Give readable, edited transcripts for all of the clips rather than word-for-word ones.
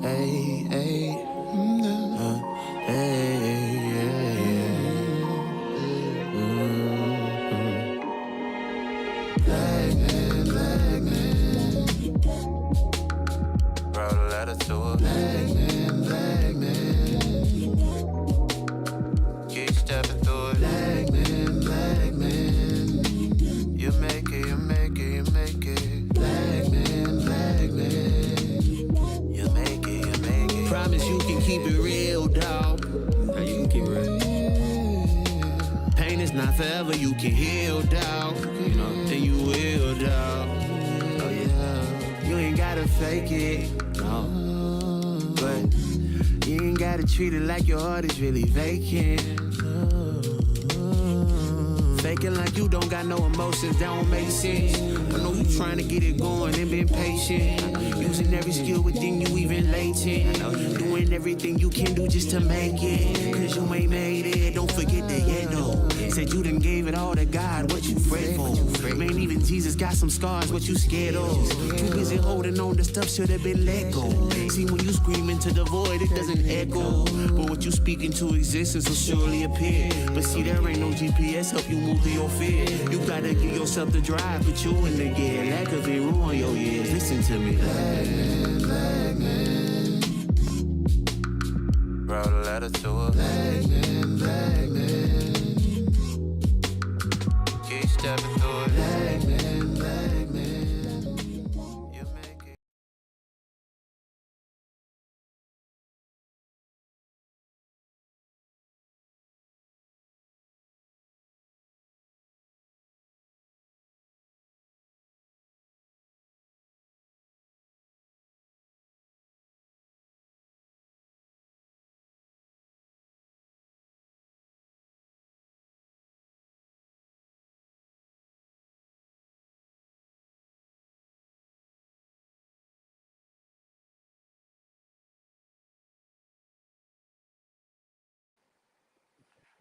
Hey, hey, hey, black man. Wrote a letter to a black man. Keep stepping through it. Black man. You make it, you make it, you make it. Black man. You make it, you make it. Promise you can keep it real, dog. Now you can keep it real. Pain is not forever, you can heal, dog. You know, then you will, dog. Oh yeah. You ain't gotta fake it, no. But you ain't gotta treat it like your heart is really vacant. Faking like you don't got no emotions, that don't make sense. I know you trying to get it going and been patient. Using every skill within you, even latent. Doing everything you can do just to make it. Cause you ain't made it, don't forget the though. Said you done gave it all to God, what you fret for? Man, even Jesus got some scars, what you scared of? Too busy holding on to stuff should've been let go. See, when you scream into the void, it doesn't echo. But what you speak into existence will surely appear. But see, there ain't no GPS help you move through your fear. You gotta give yourself the drive, put you in the gear. Lack of it ruin your years, listen to me. Black man. Wrote a letter to a black man. Keep stepping through it. Black man. You make it.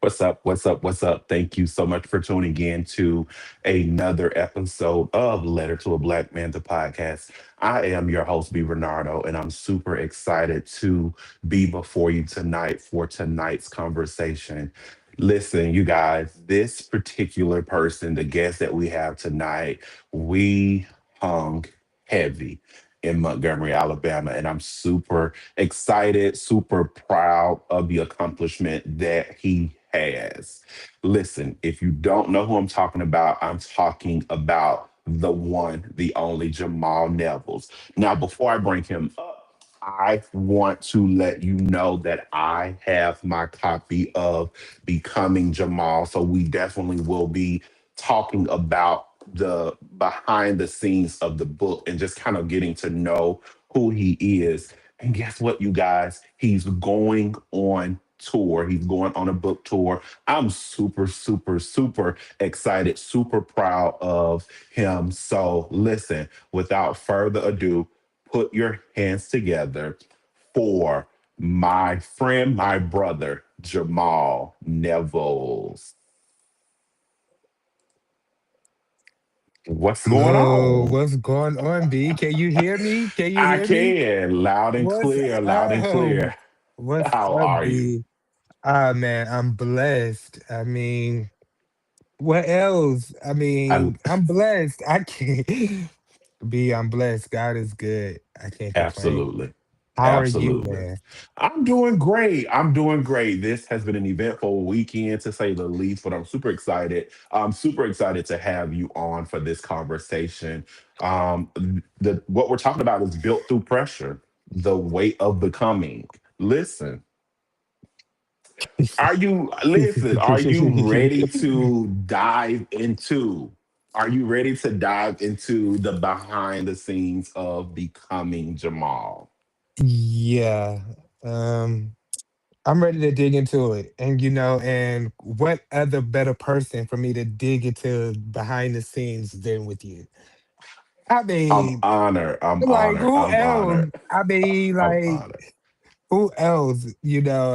What's up? What's up? What's up? Thank you so much for tuning in to another episode of Letter to a Black Man, the podcast. I am your host, B. Bernardo, and I'm super excited to be before you tonight for tonight's conversation. Listen, you guys, this particular person, the guest that we have tonight, we hung heavy in Montgomery, Alabama, and I'm super excited, super proud of the accomplishment that he has. Listen, if you don't know who I'm talking about the one, the only Jamal Nevels. Now, before I bring him up, I want to let you know that I have my copy of Becoming Jamal. So we definitely will be talking about the behind the scenes of the book and just kind of getting to know who he is. And guess what, you guys? He's going on tour. He's going on a book tour. I'm super, super, super excited, super proud of him. So, listen, without further ado, put your hands together for my friend, my brother, Jamal Nevels. What's going Yo, on? what's going on, B? Can you hear me? Can you I hear me? can, loud and What's clear, loud and up? clear. What's How up, are you? B? Ah, man, I'm blessed. What else? I I'm blessed. I can't. B, I'm blessed. God is good. I can't complain. absolutely. How are you, Absolutely. man? I'm doing great. I'm doing great. This has been an eventful weekend to say the least, but I'm super excited. I'm super excited to have you on for this conversation. The what we're talking about is built through pressure, the weight of becoming. Listen, are you ready to dive into the behind the scenes of becoming Jamal? Yeah. Um, I'm ready to dig into it. And what other better person for me to dig into behind the scenes than with you? I I'm mean, honored. I'm like honored. who I'm else? honored. I'm Like honored. who else?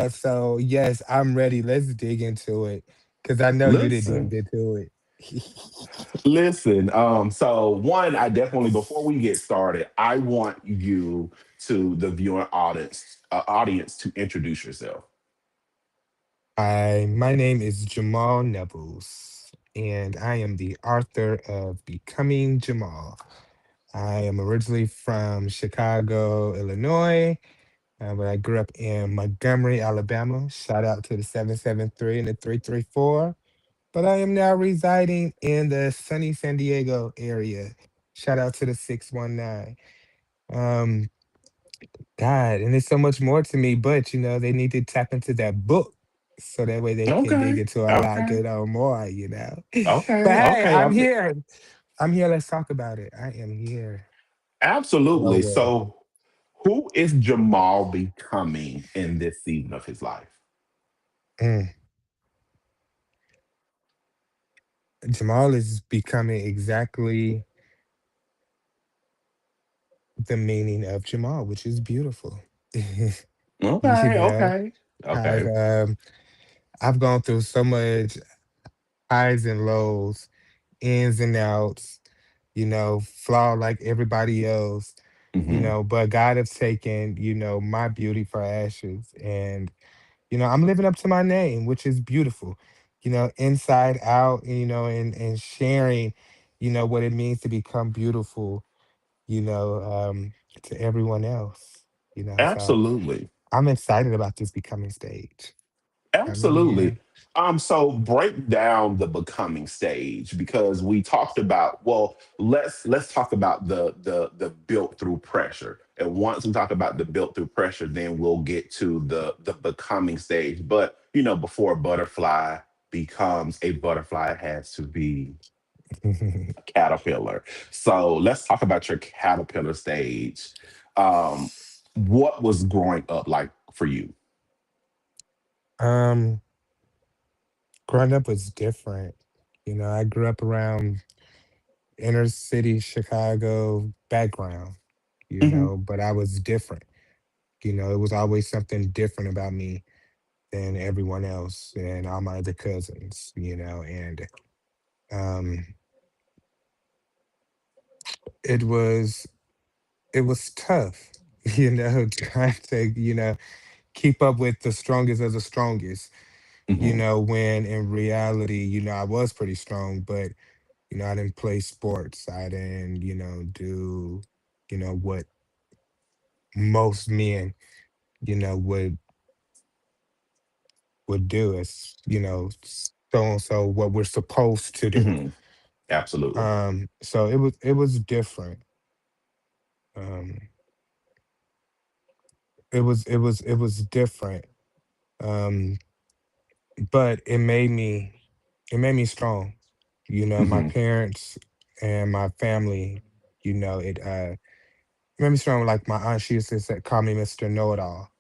So yes, I'm ready. Let's dig into it because I know you did dig Listen, into it. Listen, so one, I definitely before we get started, I want you to the viewing audience to introduce yourself. Hi, my name is Jamal Nevels, and I am the author of Becoming Jamal. I am originally from Chicago, Illinois, but I grew up in Montgomery, Alabama. Shout out to the 773 and the 334. But I am now residing in the sunny San Diego area. Shout out to the 619. Um, God, and there's so much more to me, but they need to tap into that book so that way they can dig Okay. into a lot Okay. good or more. But Okay. hey, Okay. I'm here. I'm here. Let's talk about it. I am here. Oh Absolutely. well. So who is Jamal becoming in this season of his life? Mm. Jamal is becoming exactly the meaning of Jamal, which is beautiful. you Okay. know, Okay. I've Okay. um, I've gone through so much highs and lows, ins and outs, flawed like everybody else, Hmm. but God has taken, my beauty for ashes. And, I'm living up to my name, which is beautiful, inside out, and sharing, what it means to become beautiful, to everyone else, so Absolutely. I'm excited about this becoming stage. I really Absolutely. am. So break down the becoming stage because we talked about, well, let's talk about the built through pressure. And once we talk about the built through pressure, then we'll get to the becoming stage. But before a butterfly becomes a butterfly, it has to be a caterpillar. So let's talk about your caterpillar stage. Um, what was growing up like for you? um Growing up was different. I grew up around inner city Chicago background, Hmm. but I was different. It was always something different about me than everyone else and all my other cousins, and um it was it was tough, trying to, keep up with the strongest of the strongest, Hmm. when in reality, I was pretty strong, but I didn't play sports. I didn't, do, what most men, would do is, so and so what we're supposed to do. Hmm. Absolutely. So it was different. Um, it was different. Um, but it made me strong. My Hmm. parents and my family, it made me strong. Like my aunt, she used to call me Mr. Know It All,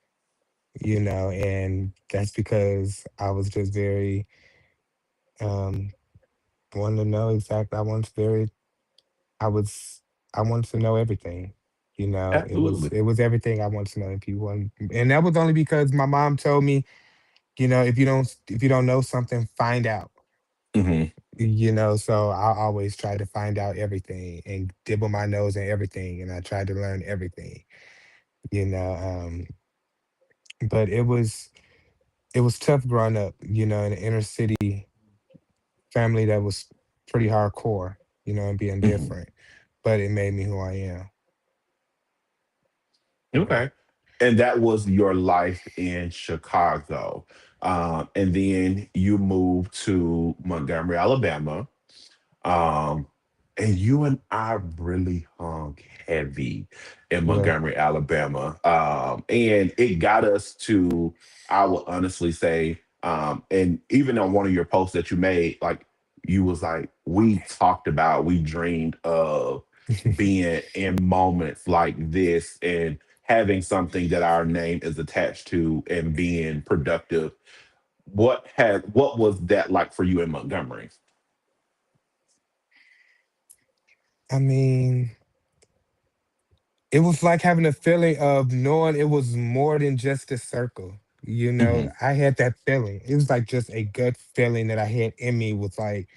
and that's because I was just very um wanted to know exactly. I was I wanted to know everything. It was Absolutely. it was everything I wanted to know. If you want, and that was only because my mom told me, if you don't know something, find out. Hmm. So I always try to find out everything and dibble my nose in everything, and I tried to learn everything. You know, um, but it was tough growing up. In an inner city family that was pretty hardcore. And being Hmm. different, but it made me who I am. Yeah. Okay. And that was your life in Chicago. And then you moved to Montgomery, Alabama. Um, and you and I really hung heavy in Yeah. Montgomery, Alabama. And it got us to, I would honestly say, and even on one of your posts that you made, like you was like, we talked about, we dreamed of being in moments like this and having something that our name is attached to and being productive. What was that like for you in Montgomery? I mean, it was like having a feeling of knowing it was more than just a circle. Hmm. I had that feeling. It was like just a gut feeling that I had in me, was like,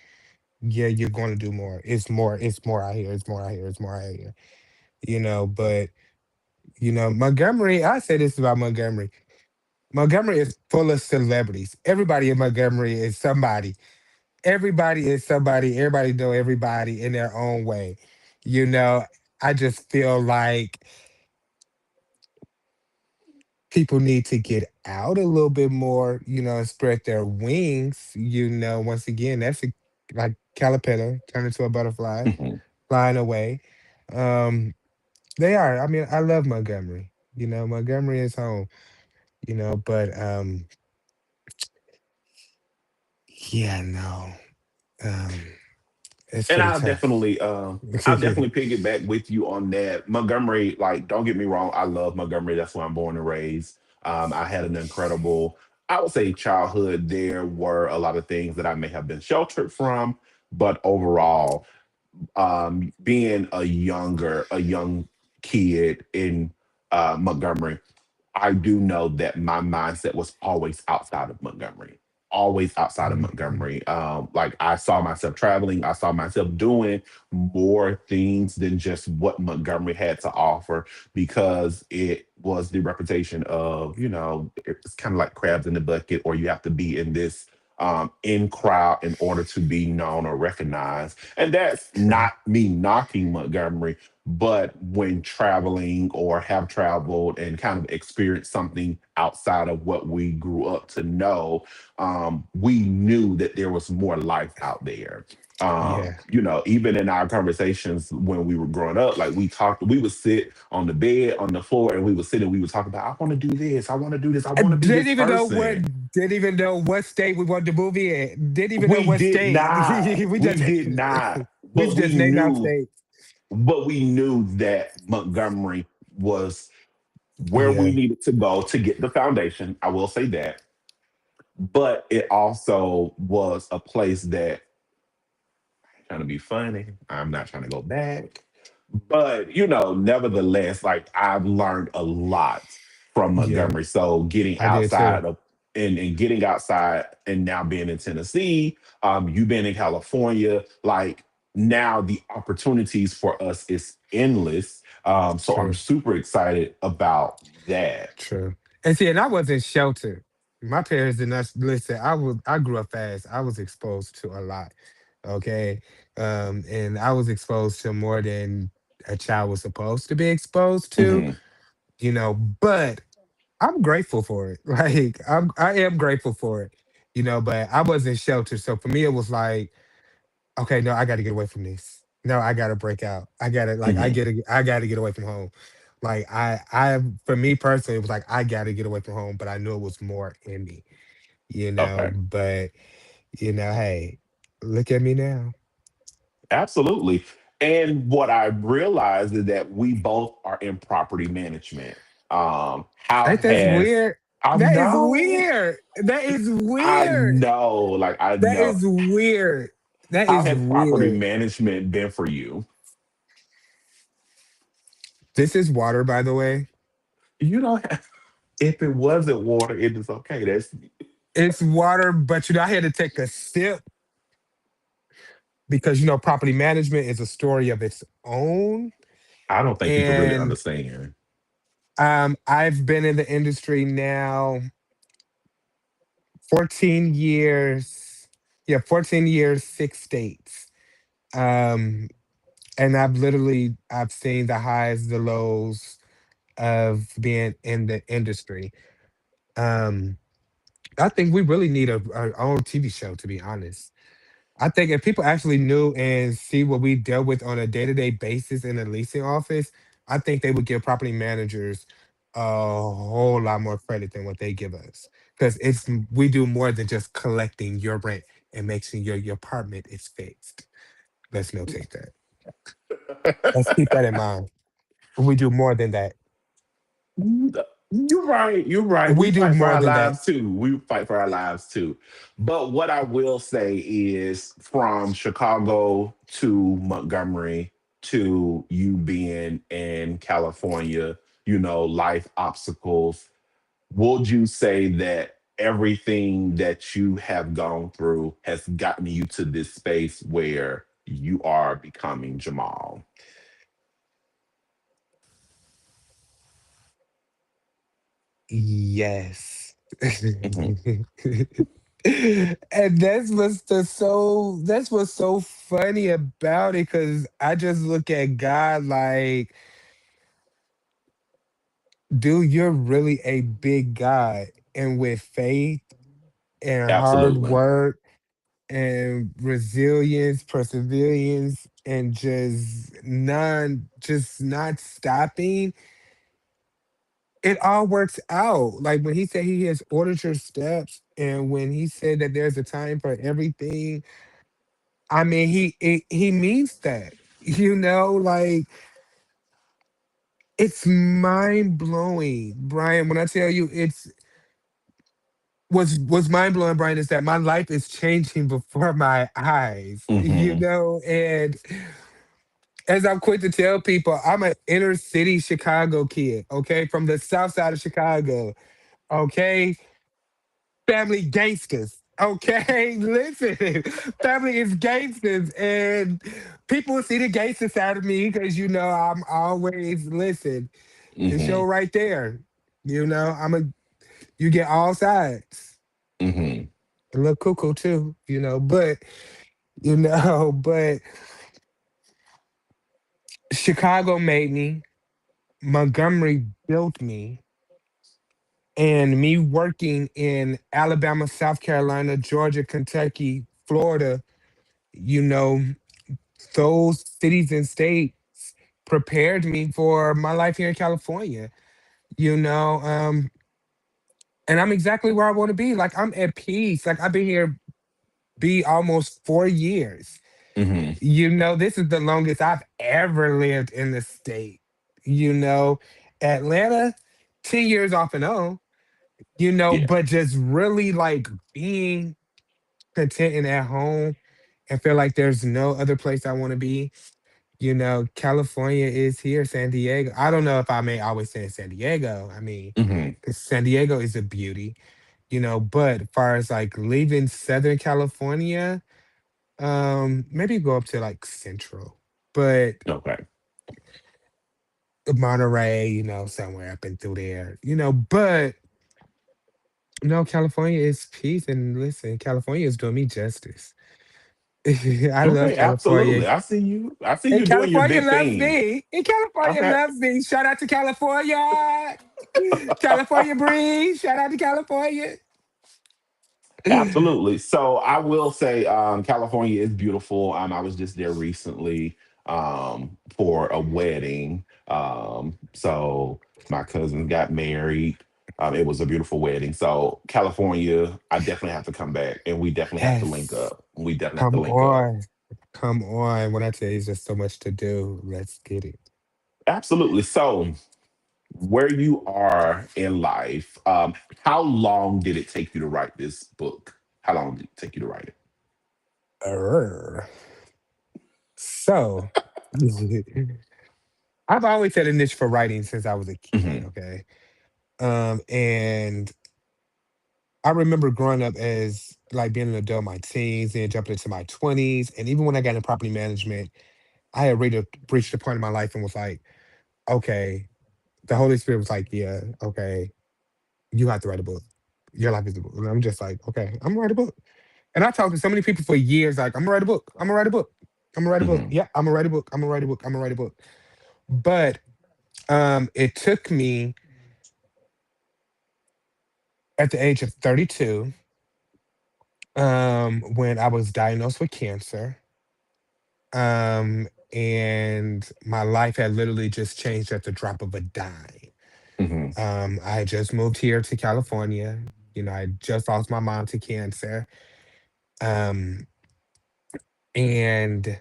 yeah, you're going to do more. It's more out here. It's more out here. It's more out here. But Montgomery. I say this about Montgomery. Montgomery is full of celebrities. Everybody in Montgomery is somebody. Everybody is somebody. Everybody know everybody in their own way. You know, I just feel like people need to get out a little bit more, and spread their wings. Once again, that's like caterpillar turn into a butterfly, Mhm. flying away. Um, they are. I mean, I love Montgomery. Montgomery is home. But yeah, no, um, it's And pretty tough. I'll definitely piggyback with you on that. Montgomery, like, don't get me wrong, I love Montgomery. That's where I'm born and raised. I had an incredible, I would say, childhood. There were a lot of things that I may have been sheltered from, but overall, being a young kid in Montgomery, I do know that my mindset was always outside of Montgomery, always outside of Mhm. Montgomery. Like, I saw myself traveling, I saw myself doing more things than just what Montgomery had to offer, because it was the reputation of, it's kind of like crabs in the bucket, or you have to be in this in crowd in order to be known or recognized. And that's True. not me knocking Montgomery, but when traveling or have traveled and kind of experienced something outside of what we grew up to know, we knew that there was more life out there. Yeah. Even in our conversations when we were growing up, like, we would sit on the bed, on the floor, and we would sit and we would talk about, I want to do this, I want to do this, I I want to be this person. didn't even know what state we wanted to move in. Didn't even know We what did state. not. we We just did not. we But just we named out knew, states. that Montgomery was where we Yeah. needed to go to get the foundation. I will say that. But it also was a place that, trying to be funny, I'm not trying to go back. But, nevertheless, like, I've learned a lot from Yeah. Montgomery. So getting I did too. outside of and getting outside and now being in Tennessee, you being in California, like, now the opportunities for us is endless. So I'm True. super excited about that. True. And see, and I wasn't sheltered. My parents did not listen. I grew up fast. I was exposed to a lot. Okay. And I was exposed to more than a child was supposed to be exposed to, Mhm. but I'm grateful for it. Like I am grateful for it. But I wasn't sheltered. So for me it was like, okay, no, I gotta get away from this. No, I gotta break out. I gotta like Mhm. I gotta get away from home. Like for me personally, it was like I gotta get away from home, but I knew it was more in me, Okay. but hey, look at me now. Absolutely. And what I realized is that we both are in property management. How Ain't that has weird? I That is know, weird. That is I weird. know, like, I That know. is weird. That How is has property weird. management been for you? This is water, by the way. You know, if it wasn't water, it is okay. That's It's water, but I had to take a sip because property management is a story of its own. I don't think people really And understand. I've been in the industry now 14 years. Yeah, 14 years, 6 states. Um, and I've seen the highs, the lows of being in the industry. Um, I think we really need our own TV show, to be honest. I think if people actually knew and see what we dealt with on a day-to-day basis in the leasing office, I think they would give property managers a whole lot more credit than what they give us. Because we do more than just collecting your rent and making your apartment is fixed. Let's notate that. Let's keep that in mind. We do more than that. You're right. You're right. We We do fight for more our than that. lives too. We fight for our lives too. But what I will say is, from Chicago to Montgomery to you being in California, life obstacles, would you say that everything that you have gone through has gotten you to this space where you are becoming Jamal. Yes. Hmm. And that's what's so funny about it, because I just look at God like, dude, you're really a big God. And with faith and hard Absolutely. work and resilience, perseverance, and just not stopping, it all works out. Like when he said he has ordered your steps, and when he said that there's a time for everything, I mean, he means that. Like it's mind blowing, Brian. When I tell you it's was mind blowing, Brian, is that my life is changing before my eyes. Hmm. And as I'm quick to tell people, I'm an inner city Chicago kid, okay, from the south side of Chicago, okay, family gangsters. Okay, listen, family is gangsters, and people see the gangster side of me because I'm always listen. The show Hmm. right there, you get all sides. Hmm. A little cuckoo too, but but Chicago made me, Montgomery built me, and me working in Alabama, South Carolina, Georgia, Kentucky, Florida, you know, those cities and states prepared me for my life here in California, you know. And I'm exactly where I want to be. Like I'm at peace. Like I've been here be almost 4 years. Hmm. This is the longest I've ever lived in the state. You know, Atlanta, 10 years off and on, Yeah. but just really like being content and at home and feel like there's no other place I want to be. California is here, San Diego. I don't know if I may always say San Diego. I mean, Hmm. because San Diego is a beauty, but as far as like leaving Southern California, maybe go up to like Central, but Okay. Monterey, somewhere up and through there, but no, California is peace. And listen, California is doing me justice. I love Okay. California. Absolutely. I see you. I see And you doing your California big loves thing. me. And California Okay. loves me. Shout out to California. California breeze. Shout out to California. Absolutely. So I will say, California is beautiful. I was just there recently for a wedding. So my cousin got married. It was a beautiful wedding. So California, I definitely have to come back, and we definitely have to link Yes. up. We definitely have to Come link up. on. Come on. When I tell you there's so much to do, let's get it. Absolutely. So where you are in life, how long did it take you to write this book? How long did it take you to write it? Err. So, I've always had a niche for writing since I was a kid, Hmm. okay? And I remember growing up as like being an adult, my teens, and jumping into my 20s. And even when I got into property management, I had reached a point in my life and was like, okay, the Holy Spirit was like, yeah, okay, you have to write a book. Your life is a book. And I'm just like, okay, I'm gonna write a book. And I talked to so many people for years, like, I'm gonna write a book. I'm gonna write a book. I'm gonna write a book. Hmm. Yeah, I'm gonna write a book. I'm gonna write a book. I'm gonna write a book. But it took me at the age of 32, when I was diagnosed with cancer. And my life had literally just changed at the drop of a dime. Hmm. I had just moved here to California. I just lost my mom to cancer. Um, and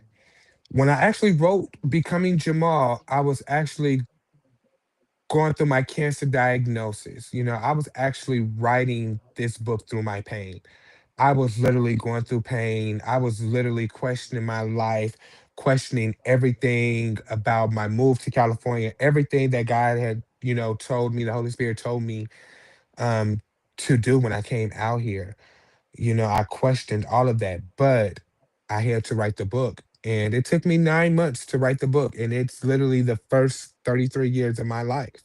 when I actually wrote Becoming Jamal, I was actually going through my cancer diagnosis. I was actually writing this book through my pain. I was literally going through pain. I was literally questioning my life, questioning everything about my move to California, everything that God had, told me, the Holy Spirit told me. Um, to do when I came out here. I questioned all of that, but I had to write the book. And it took me 9 months to write the book. And it's literally the first 33 years of my life,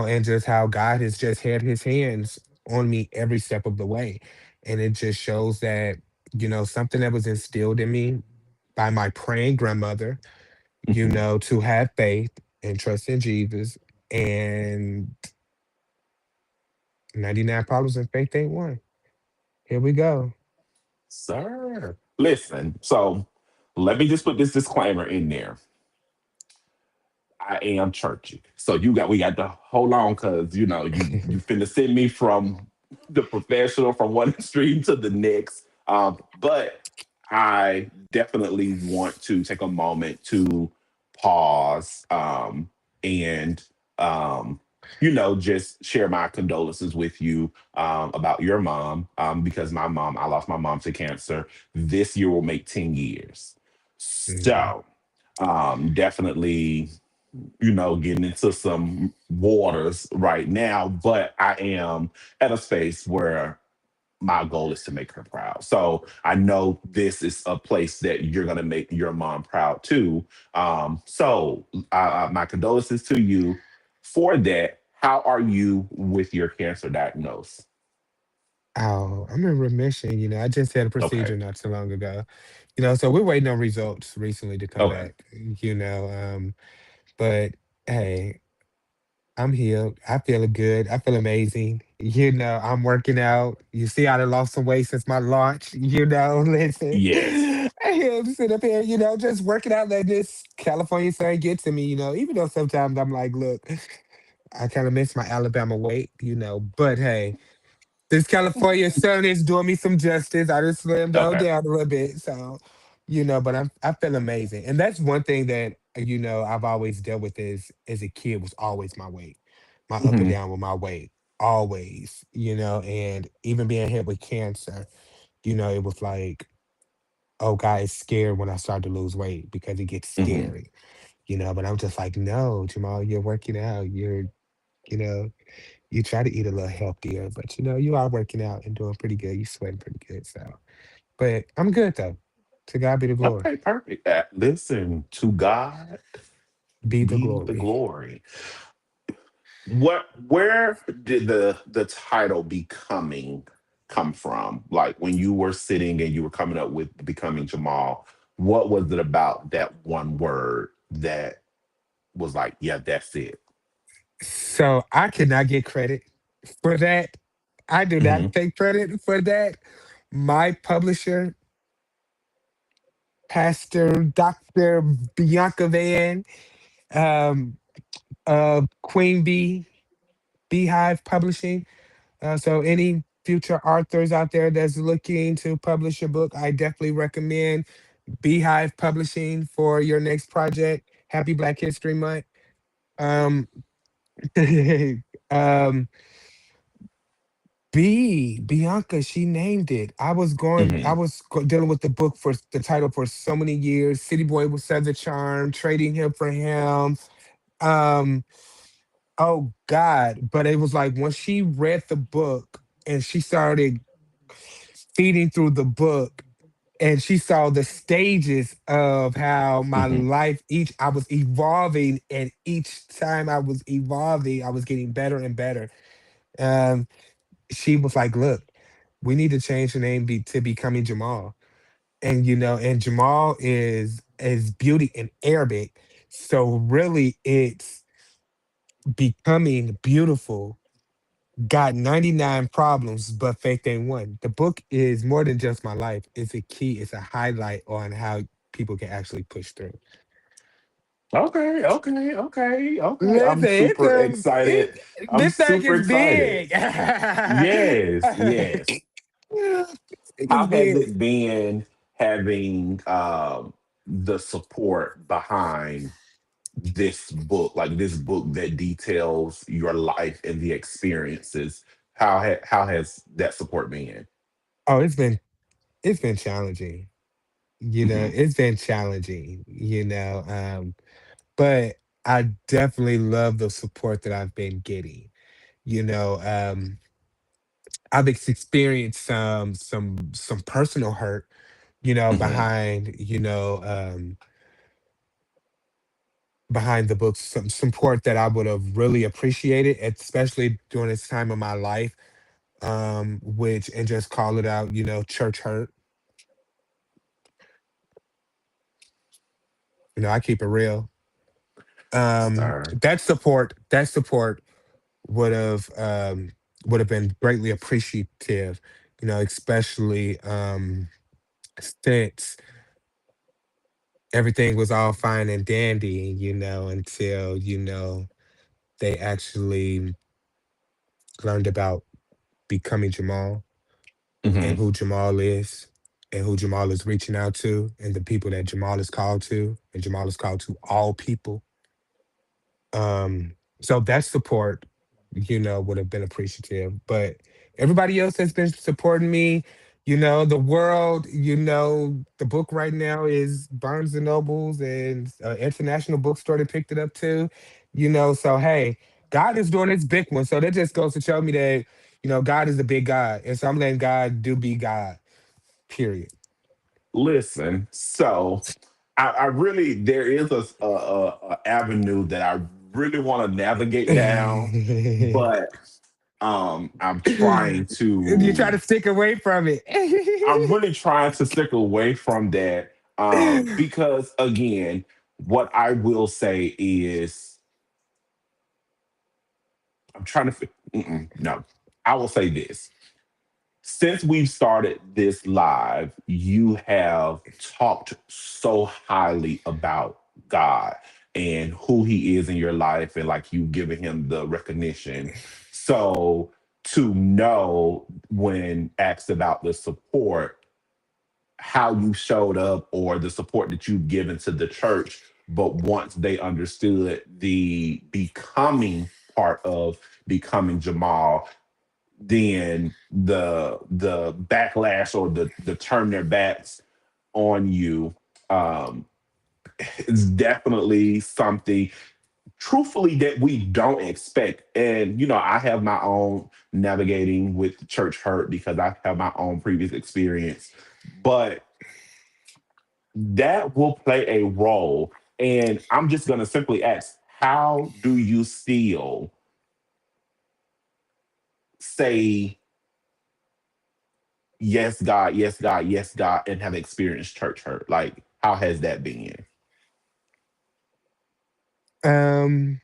and just how God has just had his hands on me every step of the way. And it just shows that, something that was instilled in me by my praying grandmother, Hmm. to have faith and trust in Jesus. And 99 problems and faith ain't one. Here we go. Sir, listen. So let me just put this disclaimer in there. I am churchy. So we got to hold on because you finna send me from the professional from one extreme to the next. But I definitely want to take a moment to pause and just share my condolences with you about your mom because I lost my mom to cancer. This year will make 10 years. Mhm. So definitely getting into some waters right now, but I am at a space where my goal is to make her proud. So I know this is a place that you're going to make your mom proud too. My condolences to you for that. How are you with your cancer diagnosis? Oh, I'm in remission. I just had a Okay. procedure not so long ago. So we're waiting on results recently to come Okay. back. But hey, I'm healed. I feel good. I feel amazing. I'm working out. You see, I done lost some weight since my launch. Listen, Yes. I am sitting up here, just working out, letting this California sun get to me, even though sometimes I'm like, look, I kind of miss my Alabama weight, but hey, this California sun is doing me some justice. I just slimmed all Okay. down a little bit. So, but I feel amazing. And that's one thing that, I've always dealt with is as a kid was always my weight. My up and Hmm. down with my weight. Always, and even being hit with cancer, it was like, oh God is scared when I start to lose weight because it gets Hmm. scary, but I'm just like, no, Jamal, you're working out. You know, you try to eat a little healthier, but you are working out and doing pretty good. You sweating pretty good. So, but I'm good though. To God be the glory. Okay, perfect. Listen, to God Be the be the glory. glory. Where did the title becoming come from? Like when you were sitting and you were coming up with becoming Jamal, what was it about that one word that was like, yeah, that's it? So I cannot get credit for that. I do not Hmm. take credit for that. My publisher, Pastor Dr. Bianca Van, um, Queen Bee, Beehive Publishing. So any future authors out there that's looking to publish a book, I definitely recommend Beehive Publishing for your next project. Happy Black History Month. Um, um, Bianca, she named it. I Hmm. was dealing with the book for the title for so many years. City Boy with Southern Charm, Trading Him for Him. Um, oh God. But it was like when she read the book and she started feeding through the book and she saw the stages of how my Hmm. life each I was evolving, and each time I was evolving I was getting better and better. um she was like, look, we need to change the name to becoming Jamal. And and Jamal is beauty in Arabic, so really it's becoming beautiful. Got 99 problems, but faith ain't one. The book is more than just my life. It's a key, it's a highlight on how people can actually push through. Okay, okay, okay, okay. I'm Listen, super excited. I'm this thing super is excited. big. Yes, yes. This thing is How has big. it been having the support behind this book that details your life and the experiences? How has that support been? Oh, it's been challenging. Hmm. It's been challenging, but I definitely love the support that I've been getting. You know, um, experienced some personal hurt, Hmm. behind, behind the books, some support that I would have really appreciated, especially during this time of my life, which, and just call it out, church hurt. I keep it real. Sir. That support would have been greatly appreciative, especially since everything was all fine and dandy, until, they actually learned about becoming Jamal, and Hmm. who Jamal is, and who Jamal is reaching out to, and the people that Jamal is called to, and Jamal is called to all people. So that support, would have been appreciative. But everybody else has been supporting me. The world, the book right now is Barnes and Nobles and International Bookstore that picked it up too. So hey, God is doing his big one. So that just goes to show me that, God is a big God. And so I'm letting God do be God, period. Listen, so I really there is a avenue that I really want to navigate down, but I'm trying You try to to stick away from it. I'm really trying to stick away from that, because again, what I will say is I'm trying to no, I will say this. Since we've started this live, you have talked so highly about God and who he is in your life, and like you giving him the recognition. So to know when asked about the support, how you showed up or the support that you've given to the church, but once they understood the becoming part of becoming Jamal, then the backlash or the turn their backs on you, um is definitely something truthfully that we don't expect. And I have my own navigating with church hurt because I have my own previous experience, but that will play a role. And I'm just going to simply ask, how do you still say yes, God, yes, God, yes, God, and have experienced church hurt? Like, how has that been? um,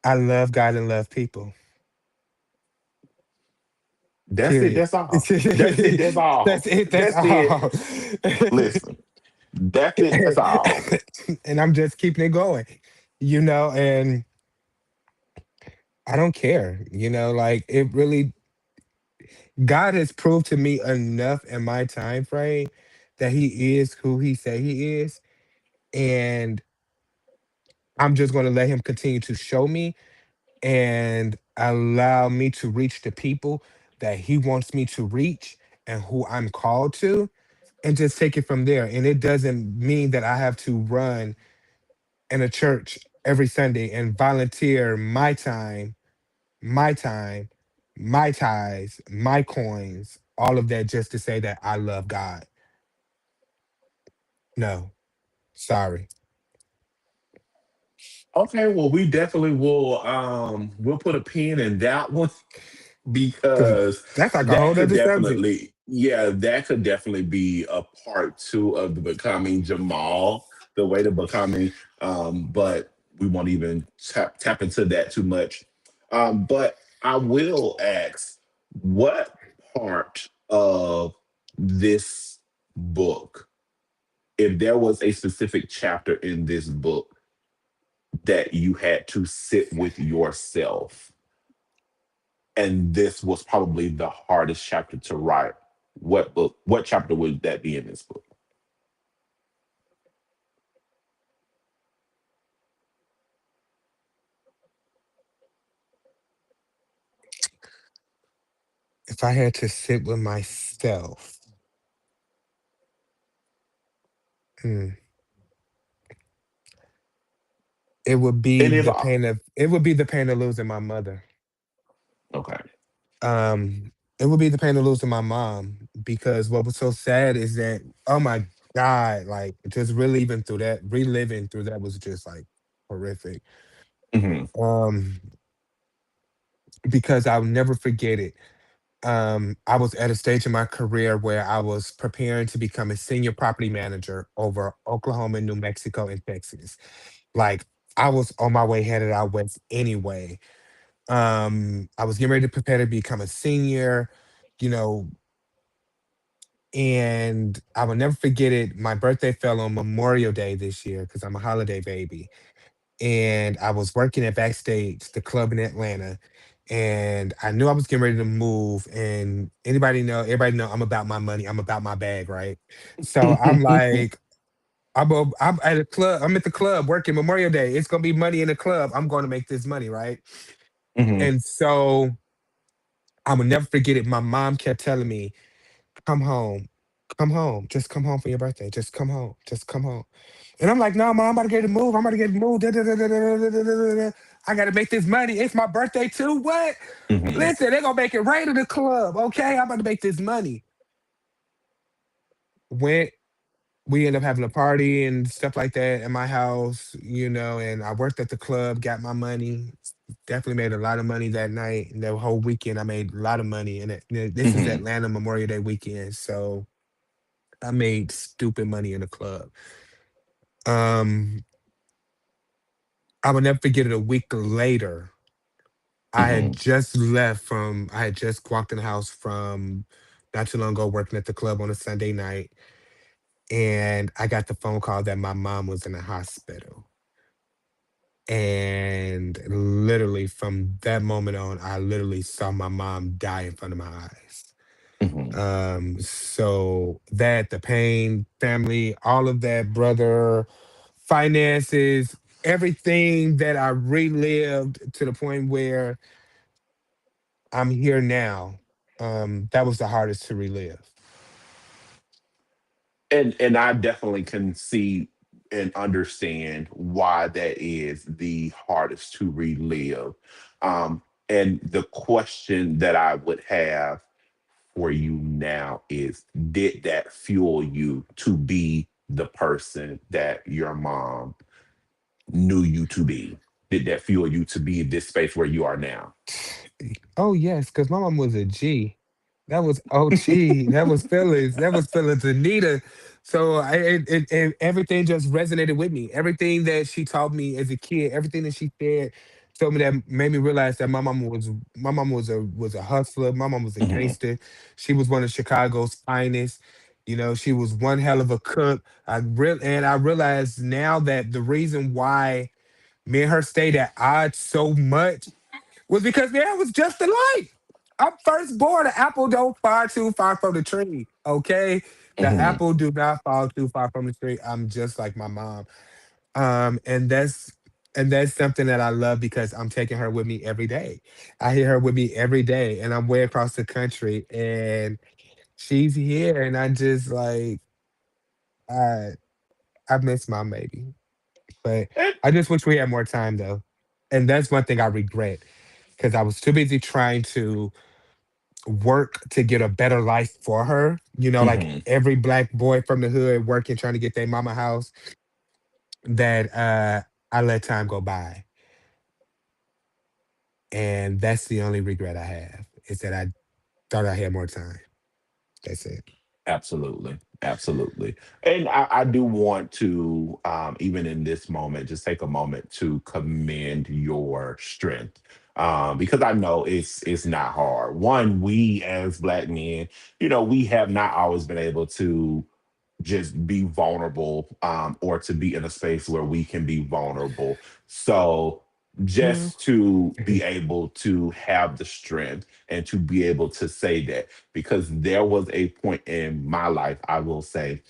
I love God and love people. That's it. Period. That's all. That's it. That's all. That's it. That's That's it. all. Listen, that's it. That's all. And I'm just keeping it going, and I don't care, like it really, God has proved to me enough in my time frame that he is who he say he is. And I'm just going to let him continue to show me and allow me to reach the people that he wants me to reach and who I'm called to, and just take it from there. And it doesn't mean that I have to run in a church every Sunday and volunteer my time, my ties, my coins, all of that just to say that I love God. No, sorry. Okay, well, we definitely will we'll put a pin in that one Because because that's like a that whole could other subject. definitely, yeah, that could definitely be a part two of the becoming Jamal, the way to becoming, but we won't even tap into that too much. But I will ask, what part of this book, if there was a specific chapter in this book that you had to sit with yourself, and this was probably the hardest chapter to write, what chapter would that be in this book? If I had to sit with myself, hmm, And if it would be the pain of losing my mother. okay, it would be the pain of losing my mom, because what was so sad is that, oh my God, like just reliving through that was just like horrific. Hmm. Um, because I'll never forget it. I was at a stage in my career where I was preparing to become a senior property manager over Oklahoma, New Mexico, and Texas. Like, I was on my way headed out west anyway. I was getting ready to prepare to become a senior, you know, and I will never forget it. My birthday fell on Memorial Day this year because I'm a holiday baby. And I was working at Backstage, the club in Atlanta. And I knew I was getting ready to move. And everybody know I'm about my money. I'm about my bag, right? So I'm like, I'm at a club. I'm at the club working Memorial Day. It's gonna be money in the club. I'm going to make this money, right? Hmm. And so I will never forget it. My mom kept telling me, come home. Come home. Just come home for your birthday. Just come home. Just come home. And I'm like, no, mom, I'm about to get to move. I'm about to get to move. Da, da, da, da, da, da, da, da, da. I gotta make this money. It's my birthday too. What? Hmm. Listen, they're gonna make it rain in the club. Okay. I'm about to make this money. Went, we end up having a party and stuff like that at my house, and I worked at the club, got my money. Definitely made a lot of money that night. And the whole weekend I made a lot of money. And this is Hmm. Atlanta Memorial Day weekend. So I made stupid money in the club. Um, I will never forget it. A week later, Hmm. I had just walked in the house from not too long ago working at the club on a Sunday night. And I got the phone call that my mom was in the hospital. And literally from that moment on, I literally saw my mom die in front of my eyes. Hmm. So that, the pain, family, all of that, brother, finances, everything that I relived to the point where I'm here now. That was the hardest to relive. And I definitely can see and understand why that is the hardest to relive. Um, and the question that I would have for you now is, did that fuel you to be the person that your mom knew you to be? Did that fuel you to be in this space where you are now? Oh yes, because my mom was a G. That was OG. That was Phyllis. That was Phyllis Anita. So everything just resonated with me. Everything that she taught me as a kid, everything that she said, told me, that made me realize that my mom was a hustler. My mom was a Hmm. gangster. She was one of Chicago's finest. She was one hell of a cook. I realized now that the reason why me and her stayed at odds so much was because man, I was just alike. I'm firstborn. The apple don't fall too far from the tree. Okay, the Hmm. apple do not fall too far from the tree. I'm just like my mom. And that's something that I love because I'm taking her with me every day. I hear her with me every day, and I'm way across the country, and she's here, and I just like I I miss my baby, but I just wish we had more time though, and that's one thing I regret because I was too busy trying to work to get a better life for her. Like Hmm. every black boy from the hood working, trying to get their mama house, that I let time go by. And that's the only regret I have, is that I thought I had more time. That's it. Absolutely. Absolutely. And I do want to, even in this moment, just take a moment to commend your strength. Because I know it's not hard. One, we as black men, we have not always been able to just be vulnerable, or to be in a space where we can be vulnerable. So Mm. just to be able to have the strength and to be able to say that, because there was a point in my life, I will say,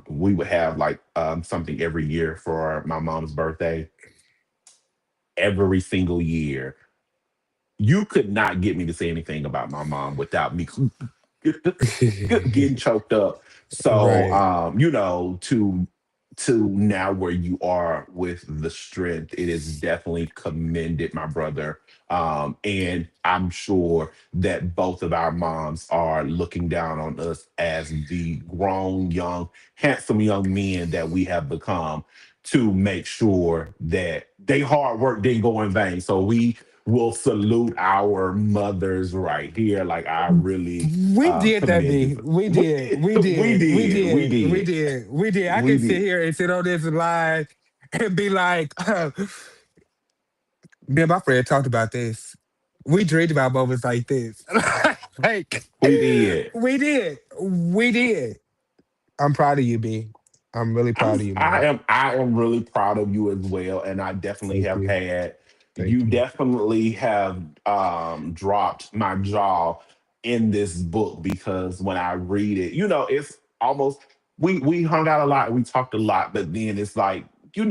we would have like something every year for my mom's birthday. Every single year, you could not get me to say anything about my mom without me getting choked up. So, Right. to to now where you are with the strength. It is definitely commended, my brother. And I'm sure that both of our moms are looking down on us as the grown, young, handsome young men that we have become to make sure that they hard work didn't go in vain. So we will salute our mothers right here. Like I really We did that, commend you B. for We did. We we did. We did. We did. We did. did. We did. I We can sit did. here and sit on this live and be like, me and my friend talked about this. We dreamed about moments like this. Like, We did. we did. We did. I'm proud of you, B. I'm really proud of you, man. I am really proud of you as well, and I definitely Thank have you. had you Thank you. definitely have dropped my jaw in this book because when I read it, it's almost we hung out a lot, we talked a lot, but then it's like you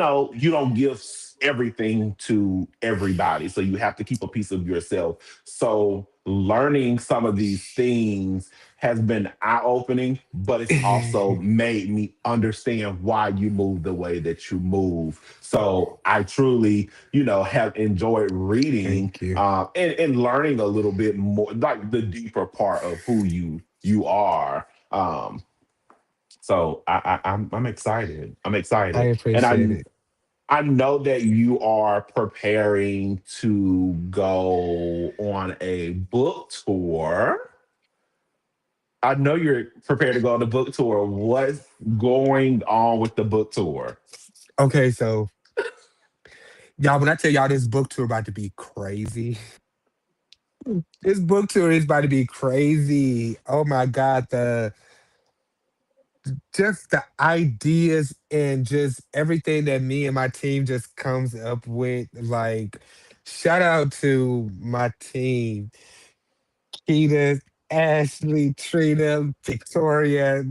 don't give everything to everybody, so you have to keep a piece of yourself. So learning some of these things has been eye opening, but it's also made me understand why you move the way that you move. So I truly, have enjoyed reading Thank you. and learning a little bit more, like the deeper part of who you are. So I'm excited. I'm I excited, and appreciate it. I know that you are preparing to go on a book tour. I know you're prepared to go on the book tour. What's going on with the book tour? Okay, so y'all, when I tell y'all this book tour about to be crazy, this book tour is about to be crazy. Oh my God, the just the ideas and just everything that me and my team just comes up with. Like, shout out to my team, Keita, Ashley, Trina, Victoria.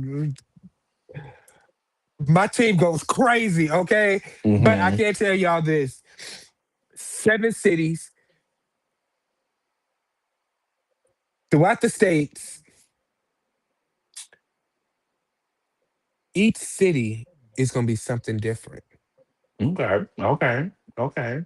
My team goes crazy, okay? But I Hmm. can't tell y'all this. 7 cities throughout the states, each city is gonna be something different. Okay. Okay. Okay.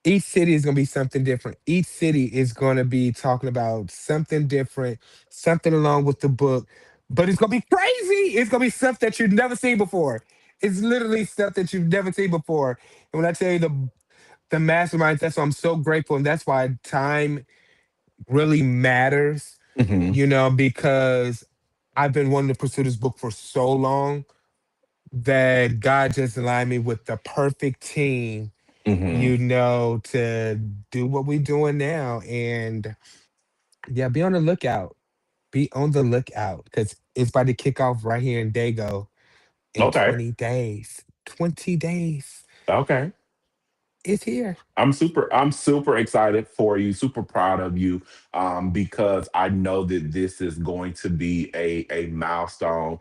Each city is going to be something different. Each city is going to be talking about something different, something along with the book, but it's going to be crazy. It's going to be stuff that you've never seen before. It's literally stuff that you've never seen before. And when I tell you the masterminds, that's why I'm so grateful, and that's why time really matters. Hmm. Because I've been wanting to pursue this book for so long that God just aligned me with the perfect team Hmm. to do what we're doing now. And yeah, be on the lookout. Be on the lookout because it's about to kick off right here in Dago in Okay. 20 days. 20 days. Okay. It's here. I'm super excited for you, super proud of you, because I know that this is going to be a milestone,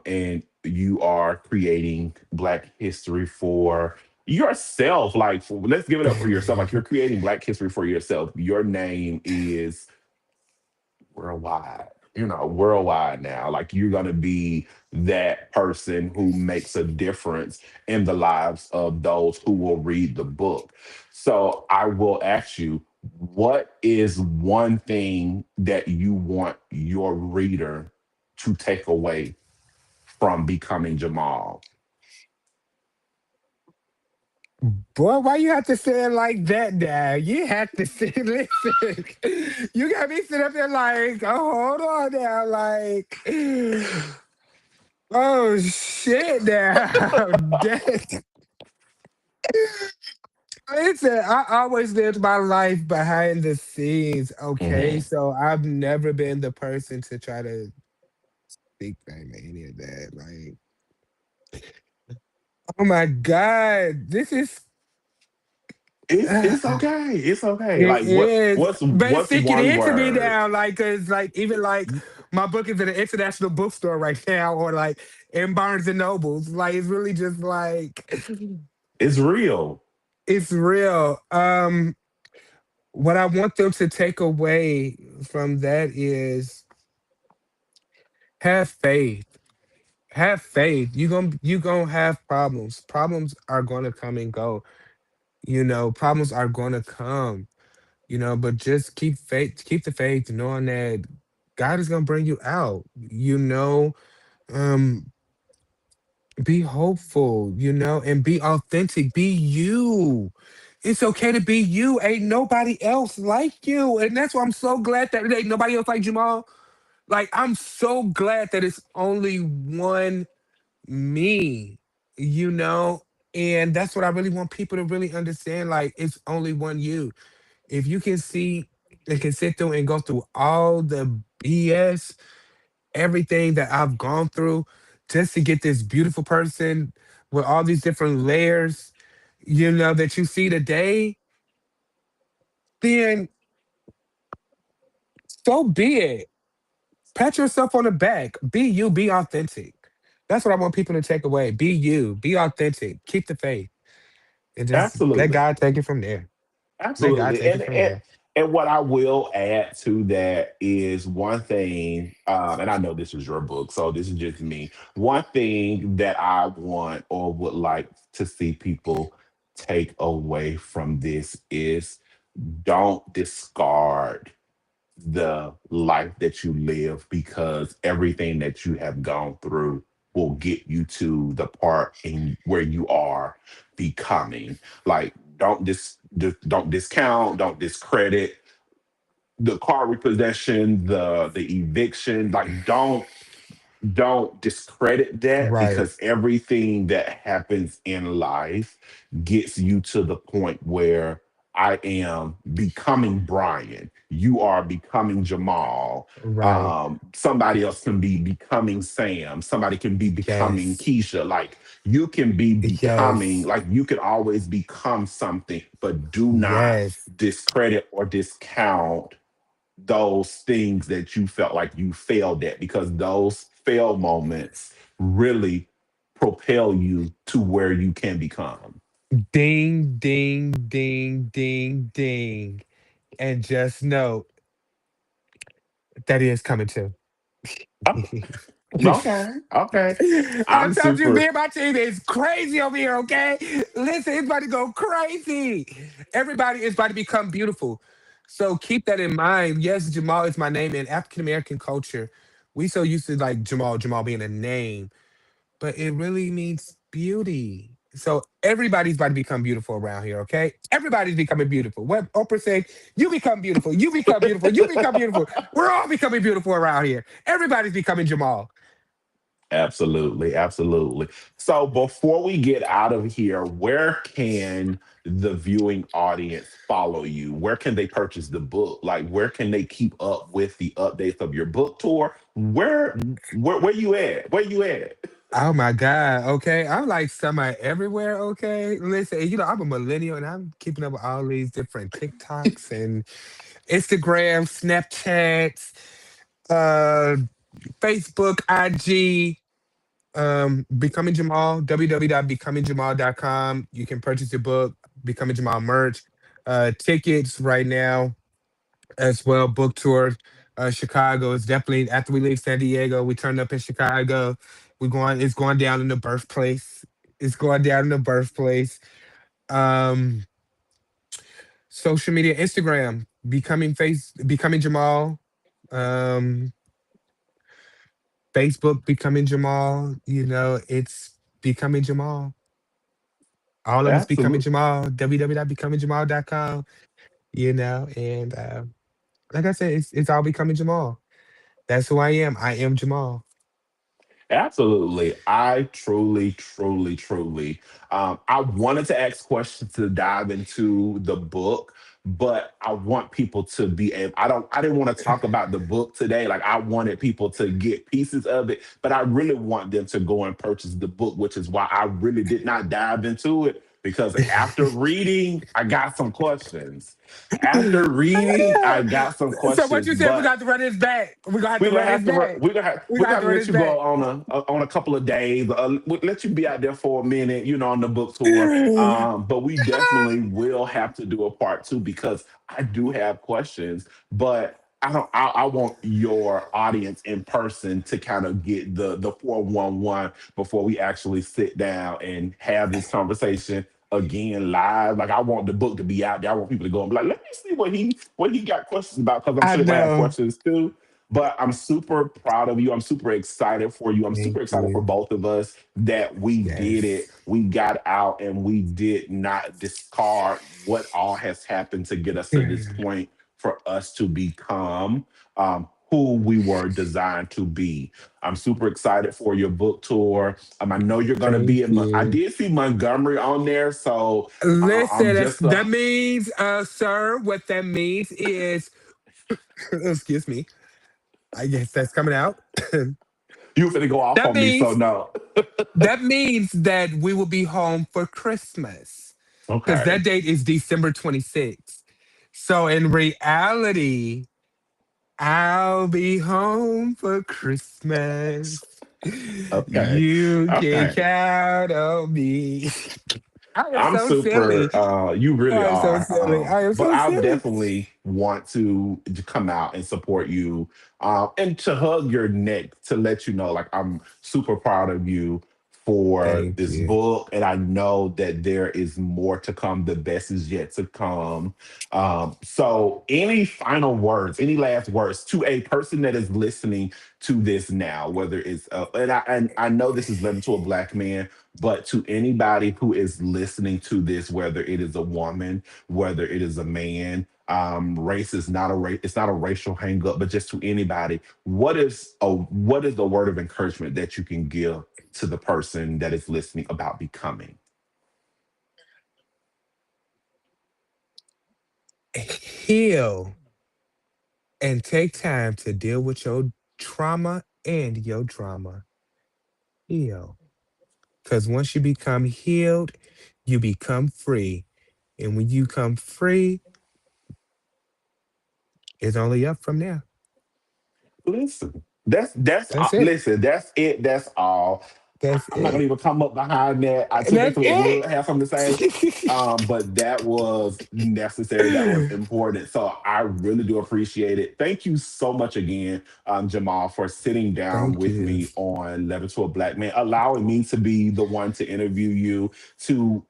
and you are creating Black history for yourself. Like, let's give it up for yourself. Like, you're creating Black history for yourself. Your name is worldwide, worldwide now. Like you're going to be that person who makes a difference in the lives of those who will read the book. So I will ask you, what is one thing that you want your reader to take away from becoming Jamal? Boy, why you have to say it like that now? You have to say, listen, you got me sitting up there like, oh, hold on now, like, oh shit now. That- Listen, I always lived my life behind the scenes, okay? Hmm. So I've never been the person to try to speak like any of that. Like, oh my God, this is It's okay. It's okay. it Like is. But it's what's sinking one into me word? now, like, cause like even like my book is in an international bookstore right now, or like in Barnes and Nobles. Like it's really just like It's real. it's real. What I want them to take away from that is have faith. have faith. You gonna have problems. Problems are gonna come and go. Problems are gonna come. But just keep faith. Keep the faith, knowing that God is gonna bring you out. Um, be hopeful. And be authentic. Be you. It's okay to be you. Ain't nobody else like you, and that's why I'm so glad that there ain't nobody else like Jamal. Like, I'm so glad that it's only one me, you know? And that's what I really want people to really understand. Like, it's only one you. If you can see and can sit through and go through all the BS, everything that I've gone through just to get this beautiful person with all these different layers, that you see today, then so be it. Pat yourself on the back. Be you, be authentic. That's what I want people to take away. Be you, be authentic, keep the faith, and just let Absolutely. God take it from there. Let God Absolutely. take it from there. And what I will add to that is one thing, and I know this is your book, so this is just me. One thing that I want or would like to see people take away from this is don't discard the life that you live, because everything that you have gone through will get you to the part in where you are becoming. Like, don't discount, don't discredit the car repossession, the eviction. Like, don't discredit that, Right, because everything that happens in life gets you to the point where I am becoming Brian. You are becoming Jamal. right. Somebody else can be becoming Sam. Somebody can be becoming Yes, Keisha. Like, you can be becoming, yes, like, you can always become something, but do not yes. discredit or discount those things that you felt like you failed at, because those fail moments really propel you to where you can become. Ding, ding, ding, ding, ding. And just know that is coming too. Oh, okay, okay. I I'm told you, me super and my team is crazy over here, okay? Listen, it's about to go crazy. Everybody is about to become beautiful. So keep that in mind. Yes, Jamal is my name. In African American culture, we so used to like Jamal being a name, but it really means beauty. So everybody's about to become beautiful around here, okay? Everybody's becoming beautiful. What Oprah said, you become beautiful, you become beautiful, you become beautiful. We're all becoming beautiful around here. Everybody's becoming Jamal. Absolutely, absolutely. So before we get out of here, where can the viewing audience follow you? Where can they purchase the book? Like, where can they keep up with the updates of your book tour? Where you at? Where you at? Oh my God. Okay. I'm like semi everywhere. Okay. Listen, I'm a millennial and I'm keeping up with all these different TikToks and Instagram, Snapchats, uh, Facebook, IG, Becoming Jamal, www.becomingjamal.com. You can purchase the book, Becoming Jamal merch, tickets right now as well. Book tour, Chicago. It's definitely after we leave San Diego. We turn up in Chicago. We're going. It's going down in the birthplace. It's going down in the birthplace. Um, Social media, Instagram, becoming Jamal. Um, Facebook, becoming Jamal. It's becoming Jamal. All of it's becoming Absolutely. Jamal. www.becomingjamal.com. And like I said, it's all becoming Jamal. That's who I am. I am Jamal. Absolutely. I truly, truly, truly. I wanted to ask questions to dive into the book, but I want people to be able. I didn't want to talk about the book today. Like, I wanted people to get pieces of it, but I really want them to go and purchase the book, which is why I really did not dive into it. Because after reading, I got some questions. After reading, I got some So what questions, you said, we but got to run his back. We're gonna have to run his back. We're we're gonna gonna have have to to run let his you go back. on a couple of days. Let you be out there for a minute, on the book tour. But we definitely will have to do a part two, because I do have questions, but I want your audience in person to kind of get the 411 before we actually sit down and have this conversation again live. Like I want the book to be out there. I want people to go and be like, let me see what he got questions about, because I'm I sure they're gonna have know. questions too. But I'm super proud of you. I'm super excited for you. I'm super Thank excited for you. both of us that we did it. Yes. We got out and we did not discard what all has happened to get us to this point for us to become who we were designed to be. I'm super excited for your book tour. I know you're going to be Thank in. I you. did see Montgomery on there, so I'm Listen, just. that means, sir, what that means is, excuse me, I guess that's coming out. You finna go off that on me, so means no. that means that we will be home for Christmas because Okay. that date is December 26th. So in reality, I'll be home for Christmas. Okay. You can Okay. count on me. I am I'm so silly. super. You really I am so are. silly. I am But so I'll silly. definitely want to come out and support you, and to hug your neck to let you know, like I'm super proud of you for Thank this you. book, and I know that there is more to come. The best is yet to come. So, any final words, any last words to a person that is listening to this now, whether it's and I know this is led to a black man, but to anybody who is listening to this, whether it is a woman, whether it is a man, race is not a race. It's not a racial hang up, but just to anybody, what is the word of encouragement that you can give to the person that is listening about becoming? Heal and take time to deal with your trauma and your drama. Heal. Because once you become healed, you become free. And when you come free, it's only up from there. Listen, that's That's it. listen, that's it. That's all. That's I'm not gonna it. even come up behind that. I That's typically would it. have something to say, but that was necessary. That was important. So I really do appreciate it. Thank you so much again, Jamal, for sitting down Thank with you. me on Letter to a Black Man, allowing me to be the one to interview you, to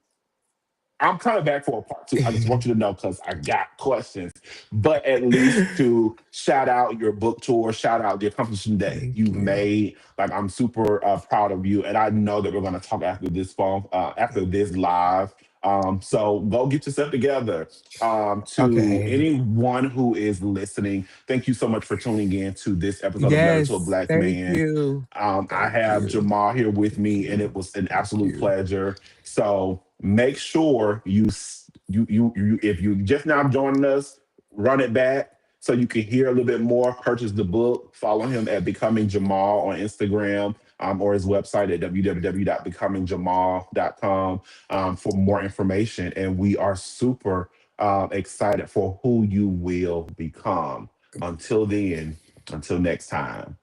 I'm coming back for a part two. I just want you to know because I got questions, but at least to shout out your book tour, shout out the accomplishment that Thank you've you. made. Like I'm super proud of you, and I know that we're going to talk after this phone, after this live. So go get yourself together. To Okay. anyone who is listening, thank you so much for tuning in to this episode of Letter to a Yes. Black Thank Man. you. I Thank have you. Jamal here with Thank me, and you. it was an Thank absolute you. pleasure. So make sure you if you just now joining us, run it back so you can hear a little bit more. Purchase the book. Follow him at Becoming Jamal on Instagram, or his website at www.becomingjamal.com, for more information. And we are super excited for who you will become. Until then, until next time.